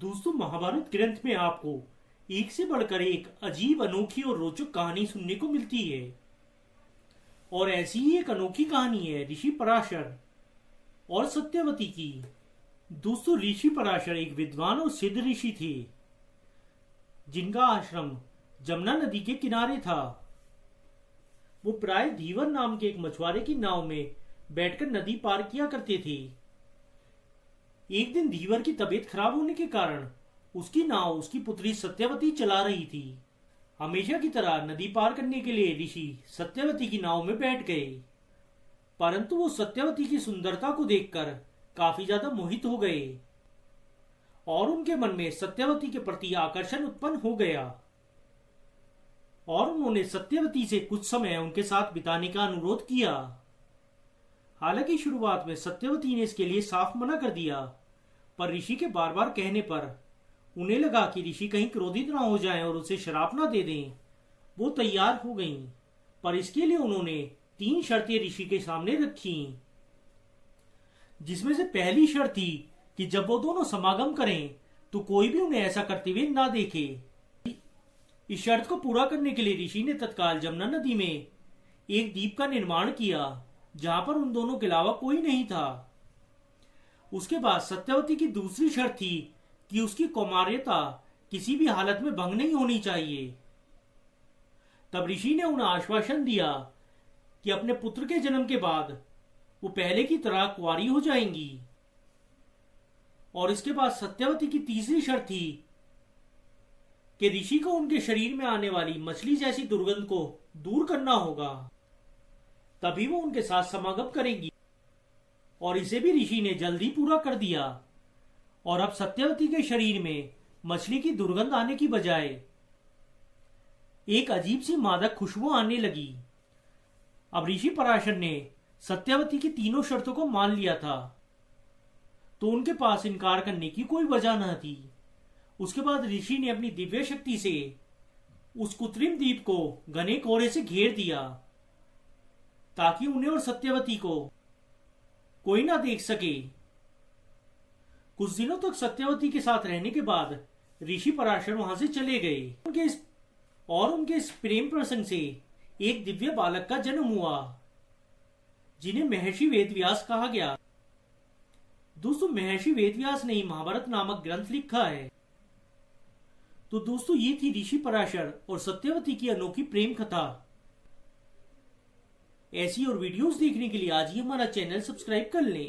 दोस्तों, महाभारत ग्रंथ में आपको एक से बढ़कर एक अजीब, अनोखी और रोचक कहानी सुनने को मिलती है। और ऐसी ही एक अनोखी कहानी है ऋषि पराशर और सत्यवती की। दोस्तों, ऋषि पराशर एक विद्वान और सिद्ध ऋषि थे जिनका आश्रम जमुना नदी के किनारे था। वो प्राय धीवर नाम के एक मछुआरे की नाव में बैठकर नदी पार किया करते थे। एक दिन धीवर की तबीयत खराब होने के कारण उसकी नाव उसकी पुत्री सत्यवती चला रही थी। हमेशा की तरह नदी पार करने के लिए ऋषि सत्यवती की नाव में बैठ गए, परंतु वो सत्यवती की सुंदरता को देखकर काफी ज्यादा मोहित हो गए और उनके मन में सत्यवती के प्रति आकर्षण उत्पन्न हो गया और उन्होंने सत्यवती से कुछ समय उनके साथ बिताने का अनुरोध किया। हालांकि शुरुआत में सत्यवती ने इसके लिए साफ मना कर दिया, पर ऋषि के बार बार कहने पर उन्हें लगा कि ऋषि कहीं क्रोधित ना हो जाएं और उसे श्राप ना दे दें। वो तैयार हो गईं, पर इसके लिए उन्होंने 3 शर्तें ऋषि के सामने रखी, जिसमें से पहली शर्त थी कि जब वो दोनों समागम करें तो कोई भी उन्हें ऐसा करते हुए ना देखे। इस शर्त को पूरा करने के लिए ऋषि ने तत्काल जमुना नदी में एक द्वीप का निर्माण किया जहां पर उन दोनों के अलावा कोई नहीं था। उसके बाद सत्यवती की दूसरी शर्त थी कि उसकी कौमार्यता किसी भी हालत में भंग नहीं होनी चाहिए। तब ऋषि ने उन्हें आश्वासन दिया कि अपने पुत्र के जन्म के बाद वो पहले की तरह कुंवारी हो जाएंगी। और इसके बाद सत्यवती की तीसरी शर्त थी कि ऋषि को उनके शरीर में आने वाली मछली जैसी दुर्गंध को दूर करना होगा, तभी वो उनके साथ समागम करेंगी। और इसे भी ऋषि ने जल्दी पूरा कर दिया और अब सत्यवती के शरीर में मछली की दुर्गंध आने की बजाय एक अजीब सी मादक खुशबू आने लगी। अब ऋषि पराशर ने सत्यवती की तीनों शर्तों को मान लिया था, तो उनके पास इनकार करने की कोई वजह न थी। उसके बाद ऋषि ने अपनी दिव्य शक्ति से उस कृत्रिम द्वीप को घने कोहरे से घेर दिया ताकि उन्हें और सत्यवती को कोई ना देख सके। कुछ दिनों तक सत्यवती के साथ रहने के बाद ऋषि पराशर वहां से चले गए। उनके इस प्रेम प्रसंग से एक दिव्य बालक का जन्म हुआ जिन्हें महर्षि वेदव्यास कहा गया। दोस्तों, महर्षि वेदव्यास ने ही महाभारत नामक ग्रंथ लिखा है। तो दोस्तों, ये थी ऋषि पराशर और सत्यवती की अनोखी प्रेम कथा। ऐसी और वीडियोस देखने के लिए आज ही हमारा चैनल सब्सक्राइब कर लें।